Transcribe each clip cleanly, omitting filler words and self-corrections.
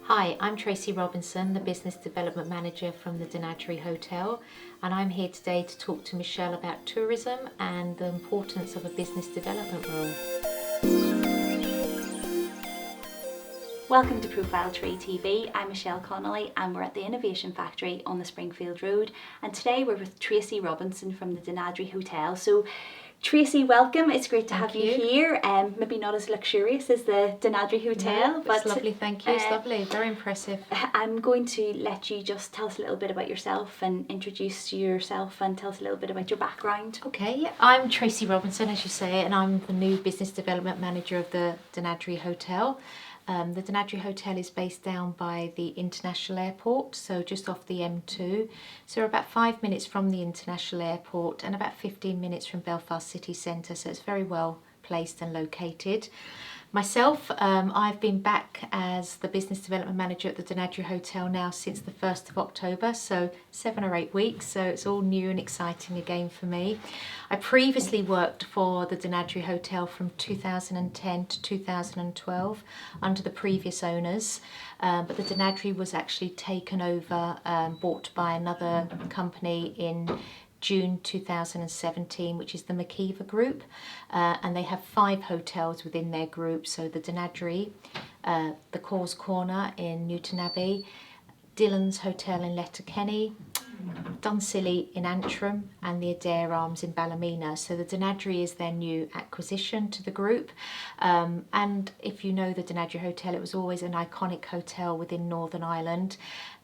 Hi, I'm Tracey Robinson, the Business Development Manager from the Dunadry Hotel, and I'm here today to talk to Michelle about tourism and the importance of a business development role. Welcome to ProfileTree TV. I'm Michelle Connolly and we're at the Innovation Factory on the Springfield Road, and today we're with Tracey Robinson from the Dunadry Hotel. So Tracey, welcome. It's great to have you here. Maybe not as luxurious as the Dunadry Hotel, No, but it's lovely, thank you. It's lovely, very impressive. I'm going to let you just tell us a little bit about yourself and introduce yourself and tell us a little bit about your background. Okay, I'm Tracey Robinson, as you say, and I'm the new Business Development Manager of the Dunadry Hotel. The Dunadry Hotel is based down by the International Airport, so just off the M2. So we're about 5 minutes from the International Airport and about 15 minutes from Belfast City Centre, so it's very well placed and located. Myself, I've been back as the Business Development Manager at the Dunadry Hotel now since the 1st of October, so 7 or 8 weeks, so it's all new and exciting again for me. I previously worked for the Dunadry Hotel from 2010 to 2012 under the previous owners, but the Dunadry was actually taken over, bought by another company in June 2017, which is the McKeever Group, and they have 5 hotels within their group. So the Dunadry, the Cause Corner in Newtonabbey, Dillon's Hotel in Letterkenny, Dunsilly in Antrim, and the Adair Arms in Ballymena. So the Dunadry is their new acquisition to the group, and if you know the Dunadry Hotel, it was always an iconic hotel within Northern Ireland,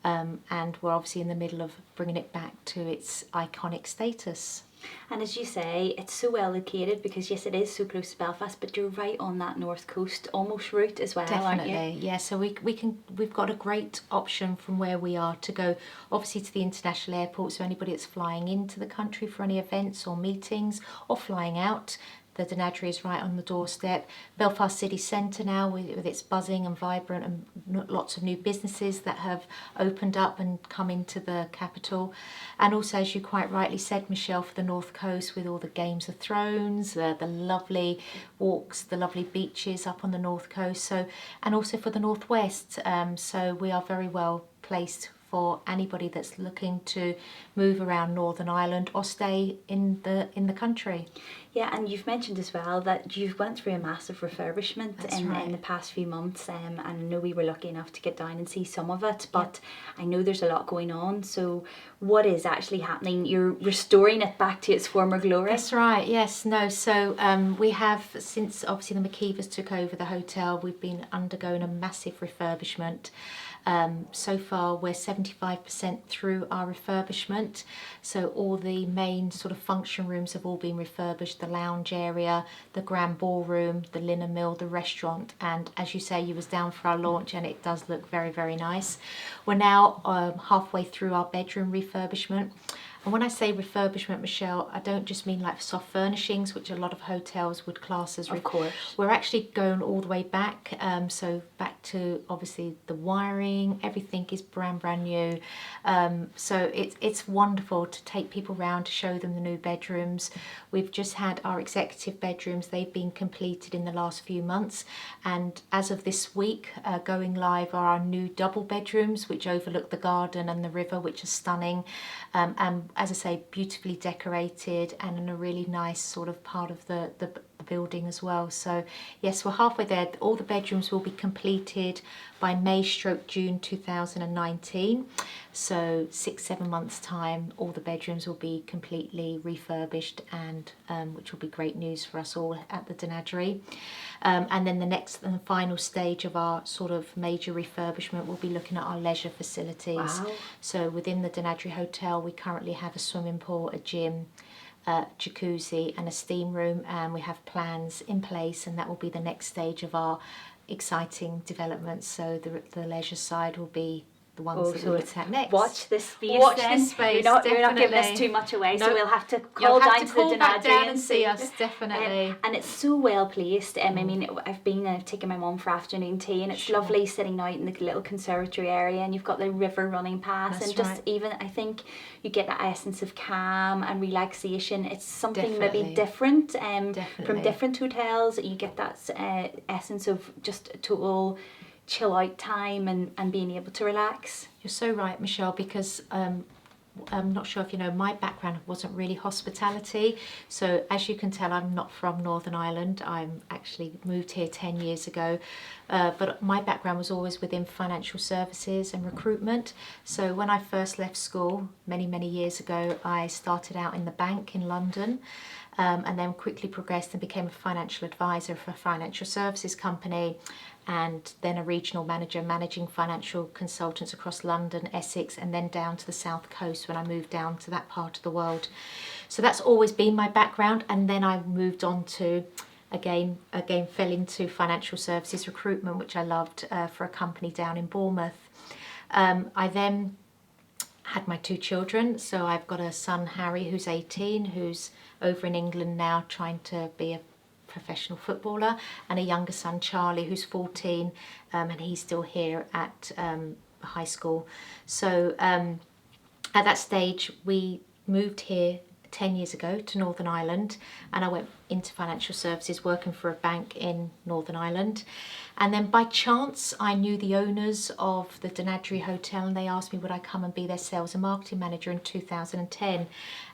and we're obviously in the middle of bringing it back to its iconic status. And as you say, it's so well located because yes, it is so close to Belfast, but you're right on that north coast almost route as well, Definitely, aren't you? yeah. So we've got a great option from where we are to go, obviously, to the international airport. So anybody that's flying into the country for any events or meetings or flying out, the Dunadry is right on the doorstep. Belfast City Centre now, with its buzzing and vibrant and lots of new businesses that have opened up and come into the capital. And also, as you quite rightly said, Michelle, for the North Coast with all the Games of Thrones, the lovely walks, the lovely beaches up on the North Coast. So, and also for the Northwest. So we are very well placed for anybody that's looking to move around Northern Ireland or stay in the country. Yeah, and you've mentioned as well that you've went through a massive refurbishment in the past few months, and I know we were lucky enough to get down and see some of it, but I know there's a lot going on. So what is actually happening? You're restoring it back to its former glory? That's right, yes. No, so we have, since obviously the McKeevers took over the hotel, we've been undergoing a massive refurbishment. So far we're 75% through our refurbishment, so all the main sort of function rooms have all been refurbished, the lounge area, the grand ballroom, the linen mill, the restaurant, and as you say, you was down for our launch and it does look very, very nice. We're now halfway through our bedroom refurbishment. And when I say refurbishment, Michelle, I don't just mean like soft furnishings, which a lot of hotels would class as. Of course. We're actually going all the way back, so back to obviously the wiring, everything is brand new. So it's wonderful to take people round to show them the new bedrooms. We've just had our executive bedrooms, they've been completed in the last few months, and as of this week, going live are our new double bedrooms, which overlook the garden and the river, which are stunning. And as I say, beautifully decorated and in a really nice sort of part of the building as well. So yes, we're halfway there. All the bedrooms will be completed by May/June 2019. So 6-7 months time, all the bedrooms will be completely refurbished, and which will be great news for us all at the Dunadry. And then the next and final stage of our sort of major refurbishment will be looking at our leisure facilities. Wow. So within the Dunadry Hotel, we currently have a swimming pool, a gym, jacuzzi and a steam room, and we have plans in place, and that will be the next stage of our exciting developments. So the leisure side will be the ones that we'll look at next. Watch this space. Watch then. this space. You're not giving us too much away, so we'll have to You'll call have down to to call the back Dunadry down and see us, definitely. And it's so well placed. I mean, I've been taking my mum for afternoon tea, and it's lovely sitting out in the little conservatory area, and you've got the river running past. That's and just even, I think you get that essence of calm and relaxation. It's something maybe different from different hotels. You get that essence of just total chill out time and being able to relax. You're so right, Michelle, because I'm not sure if you know, my background wasn't really hospitality. So as you can tell, I'm not from Northern Ireland. I'm actually moved here 10 years ago. But my background was always within financial services and recruitment. So when I first left school many, many years ago, I started out in the bank in London. And then quickly progressed and became a financial advisor for a financial services company, and then a regional manager managing financial consultants across London, Essex, and then down to the South Coast when I moved down to that part of the world. So that's always been my background, and then I moved on to again fell into financial services recruitment, which I loved, for a company down in Bournemouth. I then had my 2 children. So I've got a son, Harry, who's 18, who's over in England now trying to be a professional footballer, and a younger son, Charlie, who's 14, and he's still here at high school. So at that stage, we moved here 10 years ago to Northern Ireland, and I went into financial services working for a bank in Northern Ireland. And then by chance I knew the owners of the Dunadry Hotel, and they asked me would I come and be their sales and marketing manager in 2010.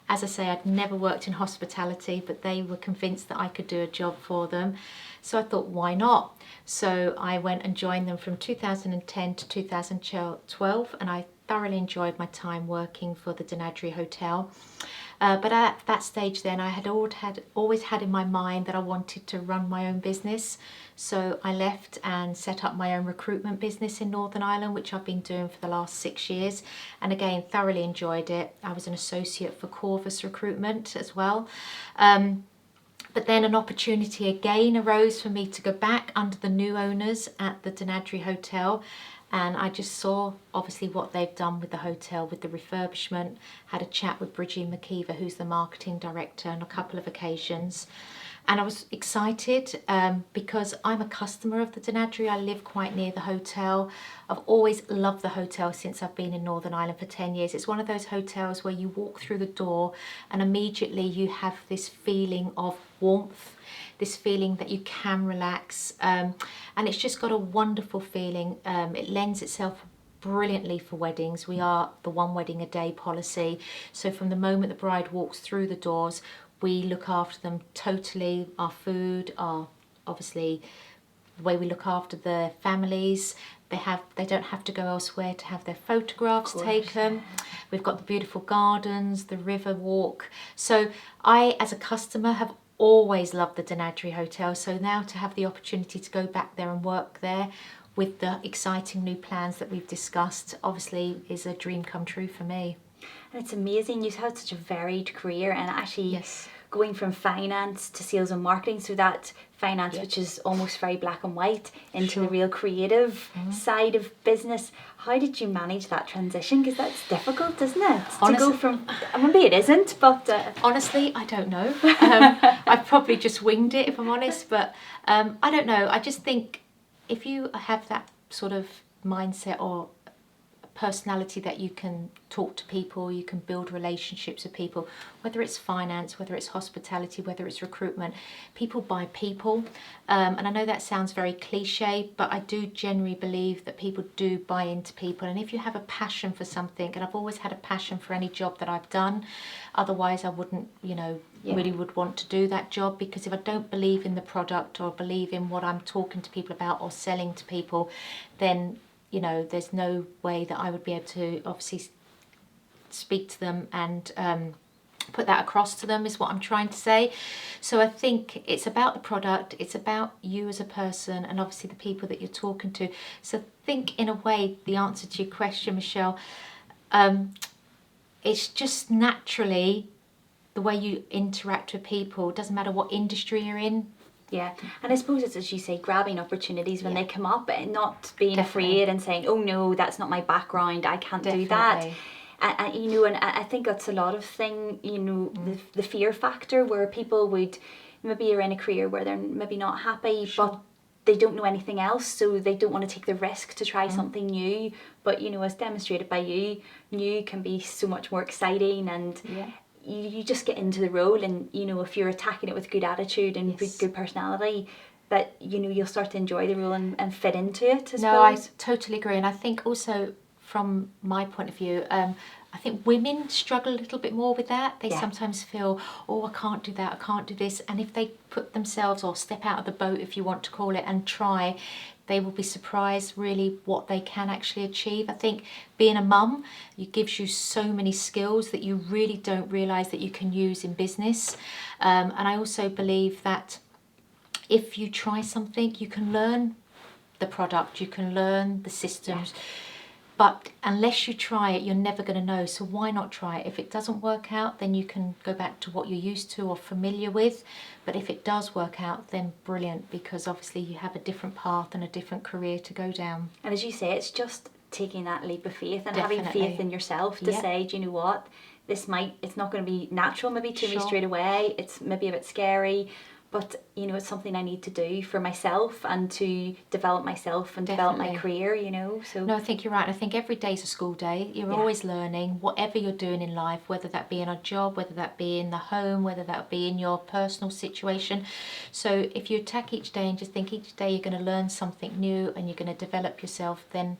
As I say, I'd never worked in hospitality, but they were convinced that I could do a job for them. So I thought, why not? So I went and joined them from 2010 to 2012, and I thoroughly enjoyed my time working for the Dunadry Hotel. But at that stage then, I had always had in my mind that I wanted to run my own business. So I left and set up my own recruitment business in Northern Ireland, which I've been doing for the last 6 years. And again, thoroughly enjoyed it. I was an associate for Corvus Recruitment as well. But then an opportunity again arose for me to go back under the new owners at the Dunadry Hotel. And I just saw obviously what they've done with the hotel, with the refurbishment. Had a chat with McKeever, who's the marketing director, on a couple of occasions. And I was excited because I'm a customer of the Dunadry. I live quite near the hotel. I've always loved the hotel since I've been in Northern Ireland for 10 years. It's one of those hotels where you walk through the door and immediately you have this feeling of warmth, this feeling that you can relax, and it's just got a wonderful feeling. It lends itself brilliantly for weddings. We are the 1 wedding a day policy, so from the moment the bride walks through the doors, we look after them totally. Our food, our obviously the way we look after the families. They don't have to go elsewhere to have their photographs taken. We've got the beautiful gardens, the river walk. So I, as a customer, have always loved the Dunadry Hotel. So now to have the opportunity to go back there and work there with the exciting new plans that we've discussed, obviously is a dream come true for me. And it's amazing, you've had such a varied career, and actually going from finance to sales and marketing, so that finance, which is almost very black and white, into the real creative side of business. How did you manage that transition? Because that's difficult, isn't it? Honestly, to go from, maybe it isn't, but... Honestly, I don't know. I've probably just winged it, if I'm honest, but I don't know. I just think if you have that sort of mindset or personality that you can talk to people, you can build relationships with people, whether it's finance, whether it's hospitality, whether it's recruitment, people buy people. And I know that sounds very cliche, but I do genuinely believe that people do buy into people. And if you have a passion for something, and I've always had a passion for any job that I've done, otherwise I wouldn't, really would want to do that job, because if I don't believe in the product or believe in what I'm talking to people about or selling to people, then there's no way that I would be able to obviously speak to them and put that across to them, is what I'm trying to say. So I think it's about the product, it's about you as a person, and obviously the people that you're talking to. So I think in a way, the answer to your question, Michelle, it's just naturally the way you interact with people. It doesn't matter what industry you're in. Yeah, and I suppose it's, as you say, grabbing opportunities when they come up and not being afraid and saying, oh no, that's not my background, I can't do that. And and I think that's a lot of the fear factor, where people would, maybe are in a career where they're maybe not happy, but they don't know anything else, so they don't want to take the risk to try something new. But as demonstrated by you, new can be so much more exciting, and you just get into the role, and if you're attacking it with good attitude and good personality, that you'll start to enjoy the role and fit into it, I suppose. No, I totally agree. And I think also from my point of view, I think women struggle a little bit more with that. They sometimes feel, oh, I can't do that, I can't do this. And if they put themselves, or step out of the boat, if you want to call it, and try, they will be surprised really what they can actually achieve. I think being a mum, it gives you so many skills that you really don't realise that you can use in business. And I also believe that if you try something, you can learn the product, you can learn the systems. But unless you try it, you're never going to know. So why not try it? If it doesn't work out, then you can go back to what you're used to or familiar with. But if it does work out, then brilliant, because obviously you have a different path and a different career to go down. And as you say, it's just taking that leap of faith and having faith in yourself to say, do you know what? It's not going to be natural maybe to me straight away. It's maybe a bit scary. But, it's something I need to do for myself and to develop myself and develop my career, so... No, I think you're right. I think every day's a school day. You're always learning, whatever you're doing in life, whether that be in a job, whether that be in the home, whether that be in your personal situation. So if you attack each day and just think each day you're going to learn something new and you're going to develop yourself, then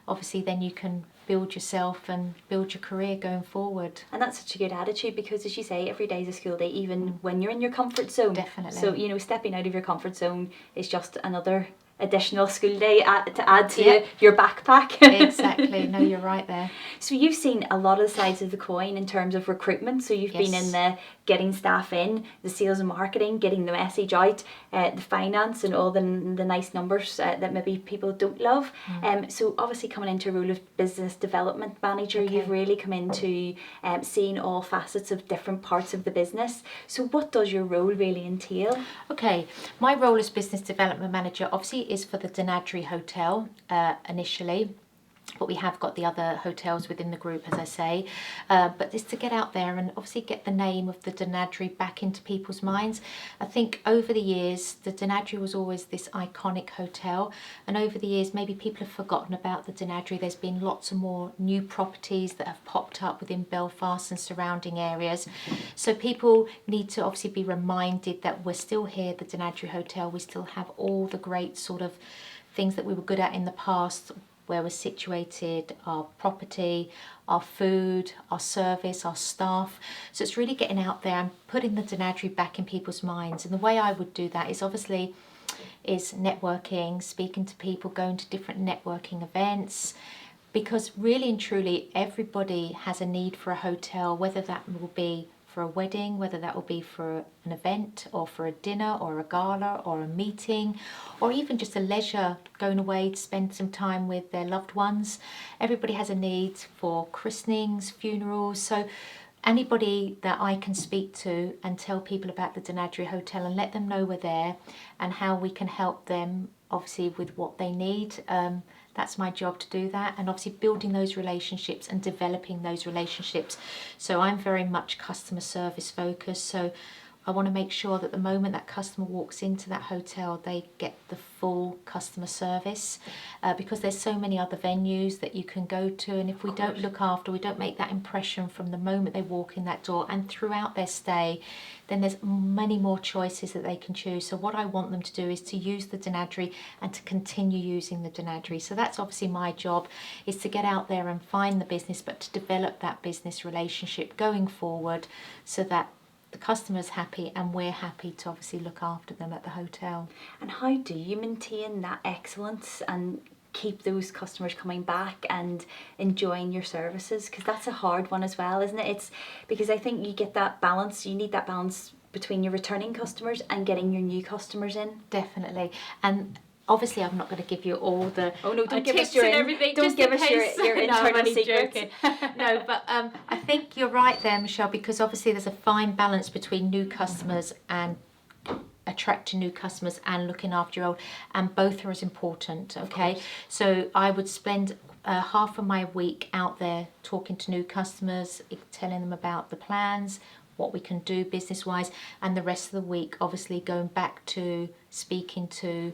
obviously then you can build yourself and build your career going forward. And that's such a good attitude, because as you say, every day is a school day, even when you're in your comfort zone. Definitely. So stepping out of your comfort zone is just another additional school day to add to your backpack. Exactly. No, you're right there. So you've seen a lot of the sides of the coin in terms of recruitment. So you've been in the getting staff in, the sales and marketing, getting the message out, the finance and all the nice numbers that maybe people don't love. So obviously coming into a role of business development manager, you've really come into seeing all facets of different parts of the business. So what does your role really entail? Okay, my role as business development manager obviously is for the Dunadry Hotel initially. But we have got the other hotels within the group, as I say. But it's to get out there and obviously get the name of the Dunadry back into people's minds. I think over the years, the Dunadry was always this iconic hotel. And over the years, maybe people have forgotten about the Dunadry. There's been lots of more new properties that have popped up within Belfast and surrounding areas. So people need to obviously be reminded that we're still here, the Dunadry Hotel. We still have all the great sort of things that we were good at in the past, where we're situated, our property, our food, our service, our staff. So it's really getting out there and putting the Dunadry back in people's minds. And the way I would do that is obviously networking, speaking to people, going to different networking events, because really and truly everybody has a need for a hotel, whether that will be for a wedding, whether that will be for an event or for a dinner or a gala or a meeting, or even just a leisure, going away to spend some time with their loved ones. Everybody has a need for christenings, funerals. So anybody that I can speak to and tell people about the Dunadry Hotel and let them know we're there and how we can help them obviously with what they need, that's my job to do that, and obviously building those relationships and developing those relationships. So I'm very much customer service focused. So I want to make sure that the moment that customer walks into that hotel, they get the full customer service, because there's so many other venues that you can go to, and if we don't look after, we don't make that impression from the moment they walk in that door and throughout their stay, then there's many more choices that they can choose. So what I want them to do is to use the Dunadry and to continue using the Dunadry. So that's obviously my job, is to get out there and find the business, but to develop that business relationship going forward so that the customer's happy and we're happy to obviously look after them at the hotel. And how do you maintain that excellence and keep those customers coming back and enjoying your services? Because that's a hard one as well, isn't it? It's because I think you get that balance, you need that balance between your returning customers and getting your new customers in. Definitely. And obviously, I'm not going to give you all the don't give us your everything. Don't give us your internal secrets. No, but I think you're right there, Michelle, because obviously there's a fine balance between new customers and attracting new customers and looking after your old, and both are as important. Okay, so I would spend half of my week out there talking to new customers, telling them about the plans, what we can do business wise, and the rest of the week obviously going back to speaking to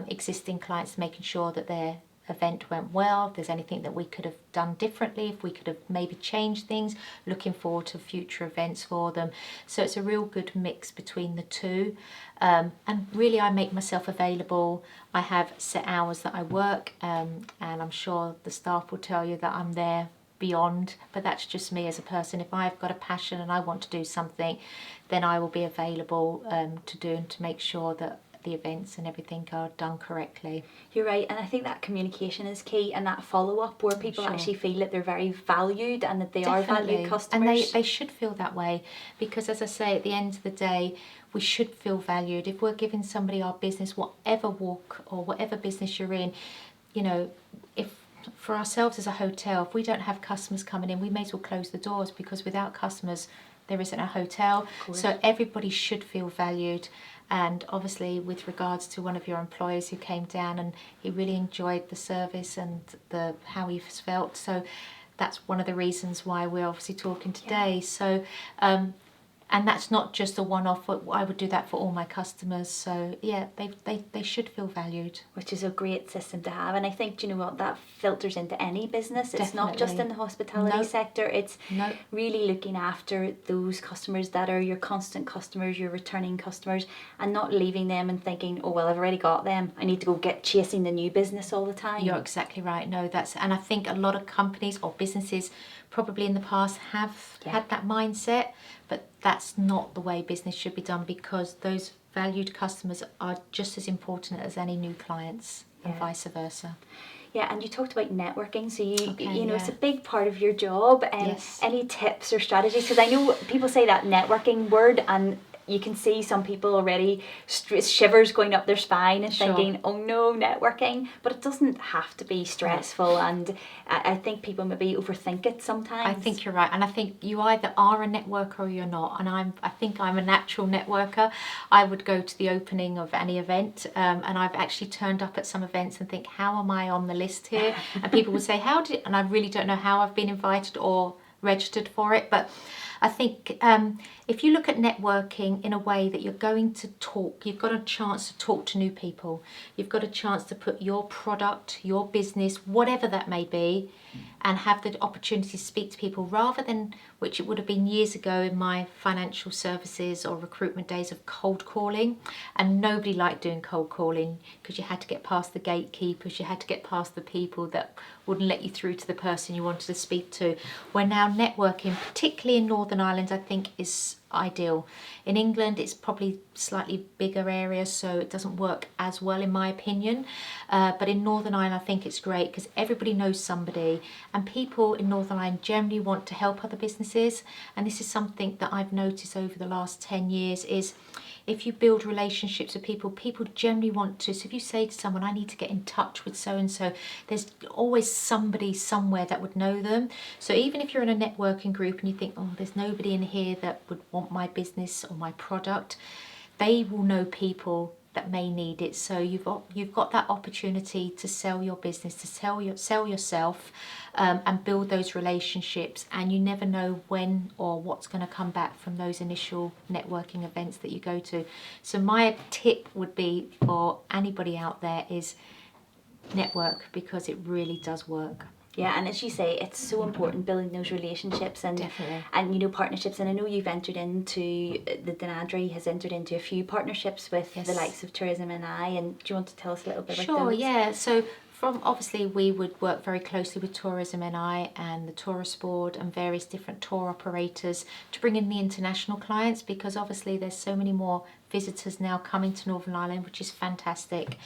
existing clients, making sure that they're event went well, if there's anything that we could have done differently, if we could have maybe changed things, looking forward to future events for them. So it's a real good mix between the two. And really I make myself available. I have set hours that I work, and I'm sure the staff will tell you that I'm there beyond, but that's just me as a person. If I've got a passion and I want to do something, then I will be available to do and to make sure that the events and everything are done correctly. You're right, and I think that communication is key, and that follow-up where people actually feel that they're very valued and that they are valued customers. And they should feel that way, because as I say, at the end of the day, we should feel valued. If we're giving somebody our business, whatever walk or whatever business you're in, you know, if for ourselves as a hotel, if we don't have customers coming in, we may as well close the doors, because without customers there isn't a hotel. So everybody should feel valued. And obviously with regards to one of your employees who came down and he really enjoyed the service and how he felt, so that's one of the reasons why we're obviously talking today. So and that's not just a one-off. I would do that for all my customers. So yeah, they should feel valued. Which is a great system to have. And I think, do you know what, that filters into any business. It's Definitely. not just in the hospitality sector. It's No. really looking after those customers that are your constant customers, your returning customers, and not leaving them and thinking, oh, well, I've already got them, I need to go get chasing the new business all the time. You're exactly right. No, and I think a lot of companies or businesses probably in the past have had that mindset, but that's not the way business should be done, because those valued customers are just as important as any new clients, and vice versa. Yeah, and you talked about networking, so you know it's a big part of your job. Any tips or strategies? Because I know people say that networking word, and you can see some people already shivers going up their spine and thinking, oh no, networking. But it doesn't have to be stressful, and I think people maybe overthink it sometimes. I think you're right, and I think you either are a networker or you're not, and I think I'm a natural networker. I would go to the opening of any event, and I've actually turned up at some events and think, how am I on the list here? And people would say, and I really don't know how I've been invited or registered for it, but I think if you look at networking in a way that you're going to talk, you've got a chance to talk to new people, you've got a chance to put your product, your business, whatever that may be, and have the opportunity to speak to people, rather than, which it would have been years ago in my financial services or recruitment days, of cold calling. And nobody liked doing cold calling, because you had to get past the gatekeepers, you had to get past the people that wouldn't let you through to the person you wanted to speak to. Where now networking, particularly in Northern Ireland, I think is ideal. In England it's probably slightly bigger area, so it doesn't work as well in my opinion, but in Northern Ireland I think it's great, because everybody knows somebody, and people in Northern Ireland generally want to help other businesses. And this is something that I've noticed over the last 10 years is, if you build relationships with people, people generally want to. So if you say to someone, I need to get in touch with so-and-so, there's always somebody somewhere that would know them. So even if you're in a networking group and you think, oh, there's nobody in here that would want my business or my product, they will know people that may need it. So you've got that opportunity to sell your business, to sell yourself, and build those relationships, and you never know when or what's going to come back from those initial networking events that you go to. So my tip would be for anybody out there is network, because it really does work. Yeah, and as you say, it's so important building those relationships and partnerships. And I know you've entered into, the Dunadry has entered into a few partnerships with the likes of Tourism NI. And do you want to tell us a little bit about those? Sure, yeah. So obviously we would work very closely with Tourism NI and the Tourist Board and various different tour operators to bring in the international clients, because obviously there's so many more visitors now coming to Northern Ireland, which is fantastic.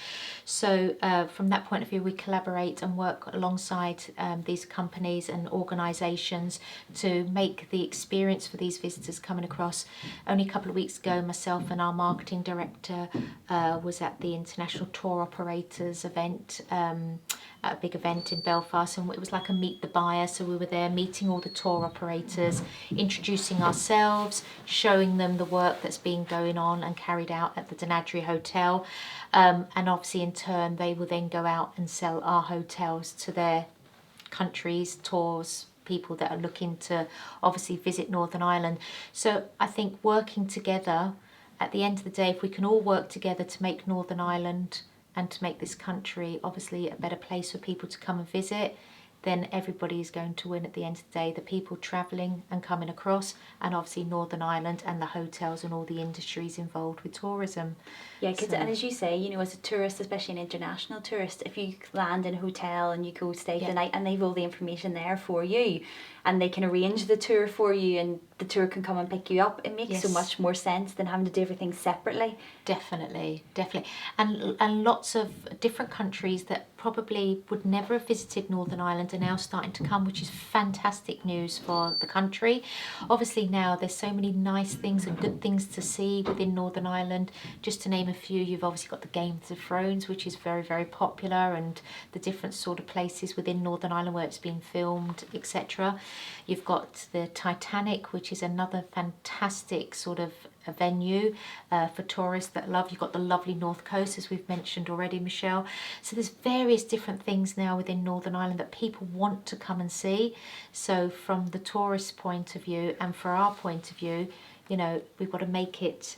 So from that point of view, we collaborate and work alongside these companies and organisations to make the experience for these visitors coming across. Only a couple of weeks ago, myself and our marketing director was at the International Tour Operators event, at a big event in Belfast, and it was like a meet the buyer. So we were there meeting all the tour operators, introducing ourselves, showing them the work that's been going on and carried out at the Dunadry Hotel, and obviously in turn they will then go out and sell our hotels to their countries, tours, people that are looking to obviously visit Northern Ireland. So I think working together, at the end of the day, if we can all work together to make Northern Ireland and to make this country obviously a better place for people to come and visit, then everybody is going to win at the end of the day. The people travelling and coming across, and obviously Northern Ireland and the hotels and all the industries involved with tourism. Yeah, cause, and as you say, you know, as a tourist, especially an international tourist, if you land in a hotel and you go stay the night, and they've all the information there for you, and they can arrange the tour for you, and the tour can come and pick you up, it makes so much more sense than having to do everything separately. Definitely. And lots of different countries that probably would never have visited Northern Ireland are now starting to come, which is fantastic news for the country. Obviously now there's so many nice things and good things to see within Northern Ireland. Just to name a few, you've obviously got the Game of Thrones, which is very, very popular, and the different sort of places within Northern Ireland where it's been filmed, etc. You've got the Titanic, which is another fantastic sort of a venue for tourists that love. You've got the lovely North Coast, as we've mentioned already, Michelle. So there's various different things now within Northern Ireland that people want to come and see. So from the tourist point of view and for our point of view, you know, we've got to make it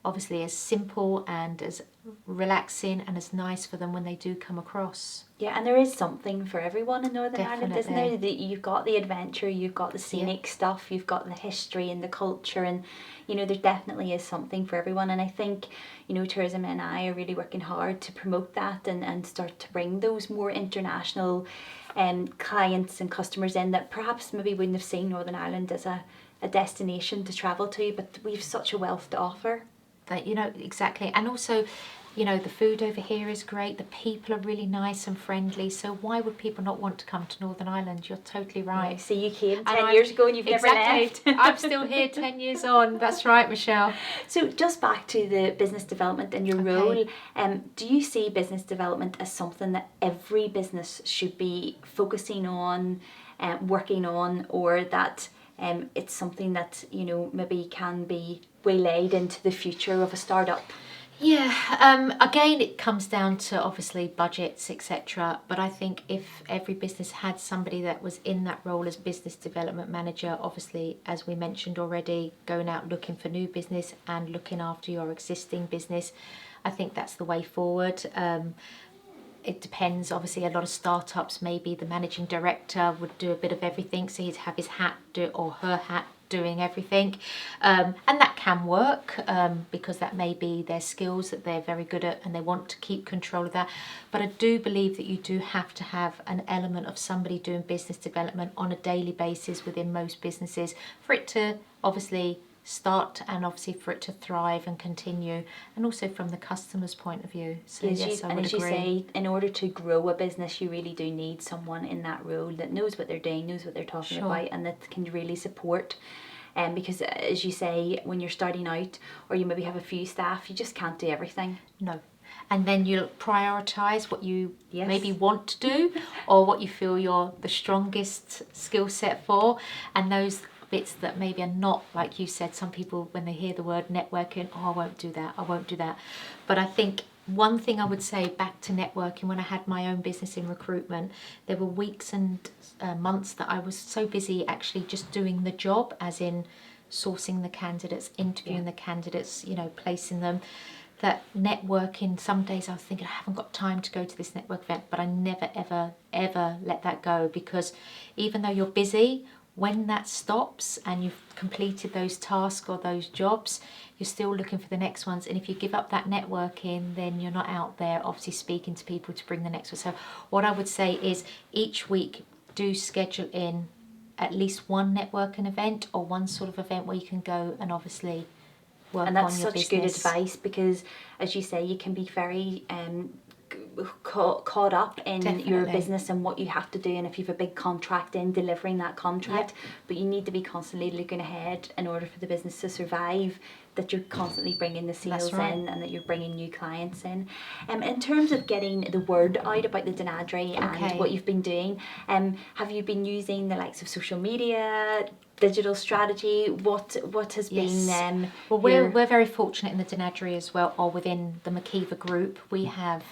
obviously as simple and as relaxing and as nice for them when they do come across. Yeah, and there is something for everyone in Northern Ireland, isn't there? That you've got the adventure, you've got the scenic stuff, you've got the history and the culture, and you know, there definitely is something for everyone. And I think, you know, Tourism and I are really working hard to promote that and start to bring those more international clients and customers in that perhaps maybe wouldn't have seen Northern Ireland as a destination to travel to, but we've such a wealth to offer. That, you know, exactly. And also, you know, the food over here is great. The people are really nice and friendly. So why would people not want to come to Northern Ireland? You're totally right. Yeah, so you came 10 years ago and you've never left. I'm still here 10 years on. That's right, Michelle. So just back to the business development and your role, do you see business development as something that every business should be focusing on, working on, or that it's something that, you know, maybe can be waylaid into the future of a startup? Yeah, again, it comes down to obviously budgets, etc. But I think if every business had somebody that was in that role as business development manager, obviously, as we mentioned already, going out looking for new business and looking after your existing business, I think that's the way forward. It depends. Obviously, a lot of startups, maybe the managing director would do a bit of everything, so he'd have his hat or her hat doing everything, and that can work because that may be their skills that they're very good at and they want to keep control of that. But I do believe that you do have to have an element of somebody doing business development on a daily basis within most businesses for it to obviously start and obviously for it to thrive and continue, and also from the customer's point of view. So yes, I would agree. You say, in order to grow a business, you really do need someone in that role that knows what they're doing, knows what they're talking about, and that can really support. Because as you say, when you're starting out or you maybe have a few staff, you just can't do everything. No. And then you'll prioritise what you maybe want to do or what you feel you're the strongest skill set for, and those bits that maybe are not, like you said, some people when they hear the word networking, I won't do that. But I think one thing I would say back to networking, when I had my own business in recruitment, there were weeks and months that I was so busy actually just doing the job, as in sourcing the candidates, interviewing the candidates, you know, placing them, that networking, some days I was thinking I haven't got time to go to this network event, but I never ever let that go, because even though you're busy, when that stops and you've completed those tasks or those jobs, you're still looking for the next ones. And if you give up that networking, then you're not out there obviously speaking to people to bring the next one. So what I would say is each week do schedule in at least one networking event or one sort of event where you can go and obviously work on your business. And that's such good advice, because as you say, you can be very caught up in your business and what you have to do, and if you have a big contract in, delivering that contract, but you need to be constantly looking ahead in order for the business to survive, that you're constantly bringing the sales in and that you're bringing new clients in. In terms of getting the word out about the Dunadry and what you've been doing, have you been using the likes of social media, digital strategy? What has been well, we're very fortunate in the Dunadry as well, or within the McKeever Group. We have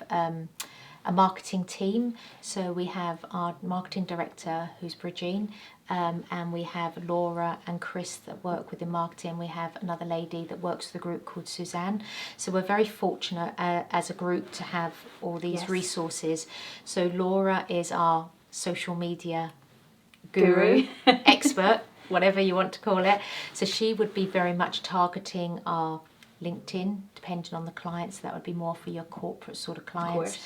a marketing team. So we have our marketing director, who's Bridgine, and we have Laura and Chris that work within marketing. We have another lady that works for the group called Suzanne. So we're very fortunate as a group to have all these resources. So Laura is our social media guru, expert, whatever you want to call it. So she would be very much targeting our LinkedIn, depending on the clients. That would be more for your corporate sort of clients.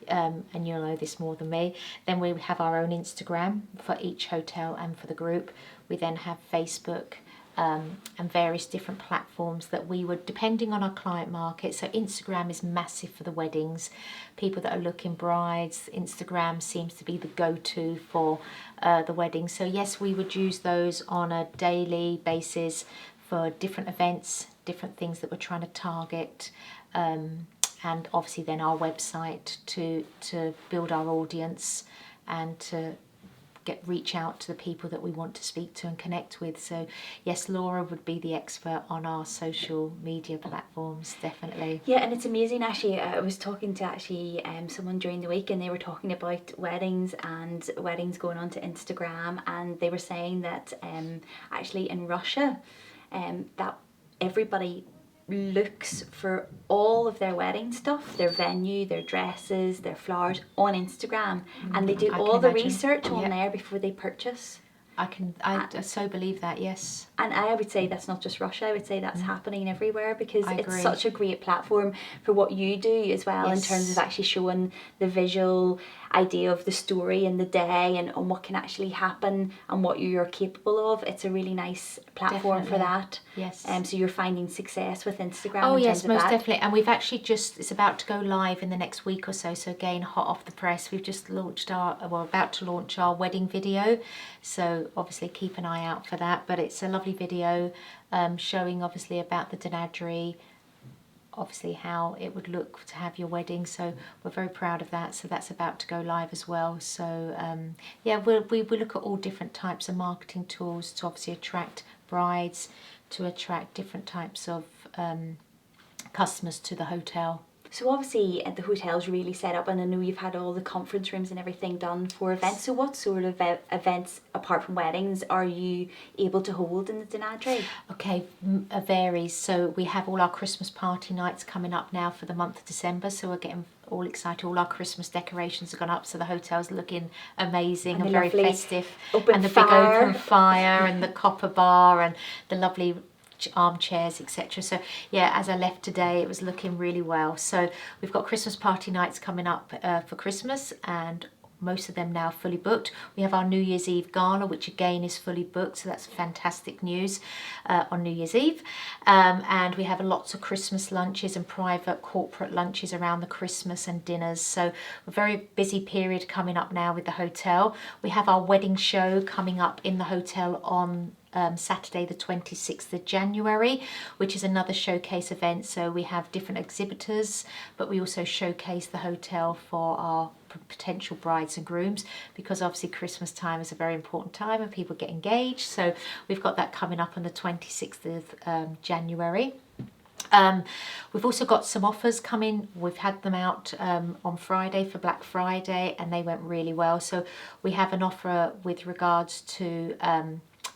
And you'll know this more than me. Then we have our own Instagram for each hotel and for the group. We then have Facebook and various different platforms that we would, depending on our client market. So Instagram is massive for the weddings. People that are looking brides, Instagram seems to be the go-to for the weddings. So yes, we would use those on a daily basis for different events, different things that we're trying to target, and obviously then our website to build our audience and to reach out to the people that we want to speak to and connect with. So yes, Laura would be the expert on our social media platforms, definitely. Yeah, and it's amazing actually. I was talking to someone during the week, and they were talking about weddings and weddings going onto Instagram, and they were saying that actually in Russia that everybody looks for all of their wedding stuff, their venue, their dresses, their flowers on Instagram, and they do all the research on there before they purchase. I so believe that, yes. And I would say that's not just Russia, I would say that's happening everywhere, because it's such a great platform for what you do as well, in terms of actually showing the visual idea of the story and the day and what can actually happen and what you're capable of. It's a really nice platform for that. Yes. So you're finding success with Instagram. Oh yes, most definitely. And we've actually it's about to go live in the next week or so. So again, hot off the press, we've just launched about to launch our wedding video. So obviously keep an eye out for that. But it's a lovely video showing obviously about the Dunadry, obviously how it would look to have your wedding. So we're very proud of that. So that's about to go live as well. So yeah, we look at all different types of marketing tools to obviously attract brides, to attract different types of customers to the hotel. So obviously the hotel's really set up, and I know you've had all the conference rooms and everything done for events. So what sort of events, apart from weddings, are you able to hold in the Dunadry? Okay, it varies. So we have all our Christmas party nights coming up now for the month of December. So we're getting all excited. All our Christmas decorations have gone up, so the hotel's looking amazing and very festive. And the big open fire and the copper bar and the lovely armchairs, etc. So yeah, as I left today, it was looking really well. So we've got Christmas party nights coming up for Christmas, and most of them now fully booked. We have our New Year's Eve gala, which again is fully booked, so that's fantastic news on New Year's Eve. And we have lots of Christmas lunches and private corporate lunches around the Christmas and dinners. So a very busy period coming up now with the hotel. We have our wedding show coming up in the hotel on Saturday the 26th of January, which is another showcase event. So we have different exhibitors, but we also showcase the hotel for our potential brides and grooms, because obviously Christmas time is a very important time and people get engaged. So we've got that coming up on the 26th of January. We've also got some offers coming. We've had them out on Friday for Black Friday, and they went really well. So we have an offer with regards to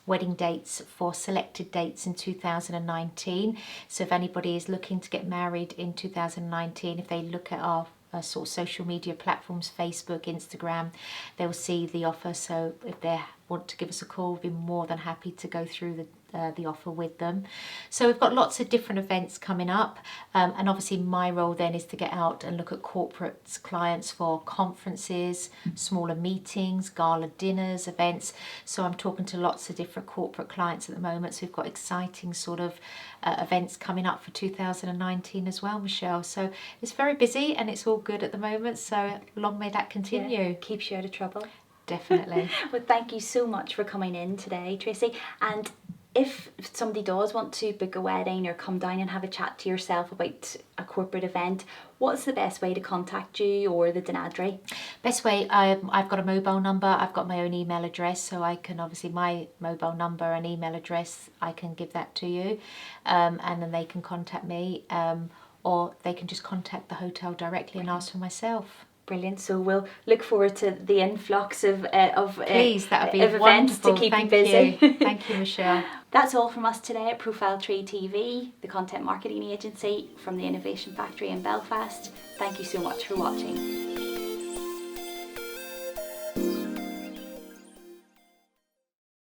wedding dates for selected dates in 2019. So if anybody is looking to get married in 2019, if they look at our sort of social media platforms, Facebook, Instagram, they'll see the offer. So if they want to give us a call, we'll be more than happy to go through the offer with them. So we've got lots of different events coming up, and obviously my role then is to get out and look at corporate clients for conferences, smaller meetings, gala dinners, events. So I'm talking to lots of different corporate clients at the moment. So we've got exciting sort of events coming up for 2019 as well, Michelle. So it's very busy and it's all good at the moment. So long may that continue. Yeah, keeps you out of trouble. Definitely. Well, thank you so much for coming in today, Tracey. And if somebody does want to book a wedding or come down and have a chat to yourself about a corporate event, what's the best way to contact you or the Dunadry? Best way, I've got a mobile number, I've got my own email address, so I can obviously, my mobile number and email address, I can give that to you, and then they can contact me, or they can just contact the hotel directly and ask for myself. Brilliant. So we'll look forward to the influx of Please, that would be of events to wonderful. keep Thank you busy. you. Thank you, Michelle. That's all from us today at ProfileTree TV, the content marketing agency from the Innovation Factory in Belfast. Thank you so much for watching.